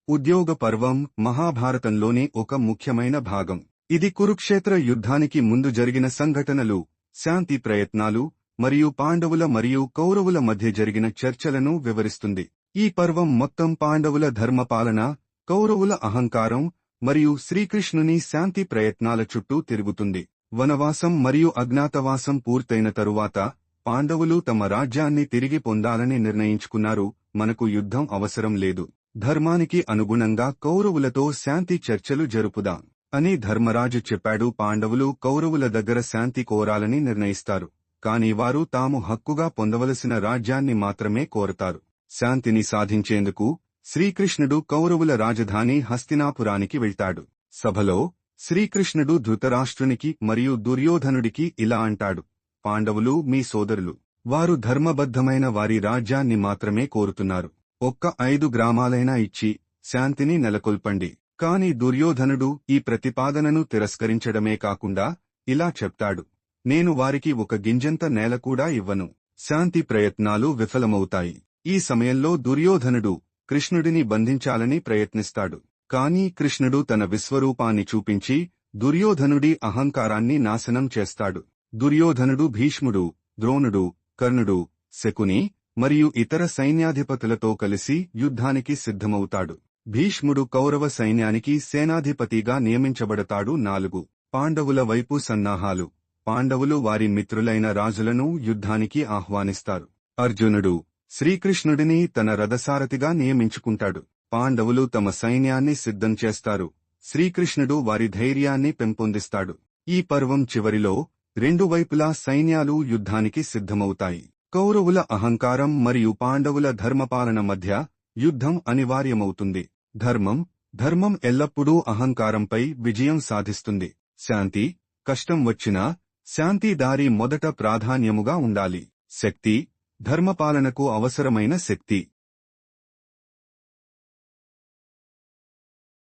ఉద్యోగ పర్వం మహాభారతంలోని ఒక ముఖ్యమైన భాగం. ఇది కురుక్షేత్ర యుద్ధానికి ముందు జరిగిన సంఘటనలు, శాంతి ప్రయత్నాలు మరియు పాండవుల మరియు కౌరవుల మధ్య జరిగిన చర్చలను వివరిస్తుంది. ఈ పర్వం మొత్తం పాండవుల ధర్మపాలన, కౌరవుల అహంకారం మరియు శ్రీకృష్ణుని శాంతి ప్రయత్నాల చుట్టూ తిరుగుతుంది. వనవాసం మరియు అజ్ఞాతవాసం పూర్తయిన తరువాత పాండవులు తమ రాజ్యాన్ని తిరిగి పొందాలని నిర్ణయించుకున్నారు. మనకు యుద్ధం అవసరం లేదు, ధర్మానికి అనుగుణంగా కౌరవులతో శాంతి చర్చలు జరుపుదాం అని ధర్మరాజు చెప్పాడు. పాండవులు కౌరవుల దగ్గర శాంతి కోరాలని నిర్ణయిస్తారు, కాని వారు తాము హక్కుగా పొందవలసిన రాజ్యాన్ని మాత్రమే కోరతారు. శాంతిని సాధించేందుకు శ్రీకృష్ణుడు కౌరవుల రాజధాని హస్తినాపురానికి వెళ్తాడు. సభలో శ్రీకృష్ణుడు ధృతరాష్ట్రునికి మరియు దుర్యోధనుడికి ఇలా అంటాడు: పాండవులు మీ సోదరులు, వారు ధర్మబద్ధమైన వారి రాజ్యాన్ని మాత్రమే కోరుతున్నారు. ఒక్క 5 గ్రామాలైనా ఇచ్చి శాంతిని నెలకొల్పండి. కాని దుర్యోధనుడు ఈ ప్రతిపాదనను తిరస్కరించడమే కాకుండా ఇలా చెప్తాడు: నేను వారికి ఒక గింజంత నేల కూడా ఇవ్వను. శాంతి ప్రయత్నాలు విఫలమవుతాయి. ఈ సమయంలో దుర్యోధనుడు కృష్ణుడిని బంధించాలని ప్రయత్నిస్తాడు. కాని కృష్ణుడు తన విశ్వరూపాన్ని చూపించి దుర్యోధనుడి అహంకారాన్ని నాశనం చేస్తాడు. దుర్యోధనుడు భీష్ముడు, ద్రోణుడు, కర్ణుడు, శకుని మరియు ఇతర సైన్యాధిపతులతో కలిసి యుద్ధానికి సిద్ధమవుతాడు. భీష్ముడు కౌరవ సైన్యానికి సేనాధిపతిగా నియమించబడతాడు. 4 పాండవుల వైపు సన్నాహాలు. పాండవులు వారి మిత్రులైన రాజులను యుద్ధానికి ఆహ్వానిస్తారు. అర్జునుడు శ్రీకృష్ణుడిని తన రథసారథిగా నియమించుకుంటాడు. పాండవులు తమ సైన్యాన్ని సిద్ధం చేస్తారు. శ్రీకృష్ణుడు వారి ధైర్యాన్ని పెంపొందిస్తాడు. ఈ పర్వం చివరిలో 2 వైపులా సైన్యాలు యుద్ధానికి సిద్ధమవుతాయి. కౌరవుల అహంకారం మరియు పాండవుల ధర్మపాలన మధ్య యుద్ధం అనివార్యమవుతుంది. ధర్మం ఎల్లప్పుడూ అహంకారంపై విజయం సాధిస్తుంది. శాంతి కష్టం వచ్చినా శాంతి దారి మొదట ప్రాధాన్యముగా ఉండాలి. శక్తి ధర్మపాలనకు అవసరమైన శక్తి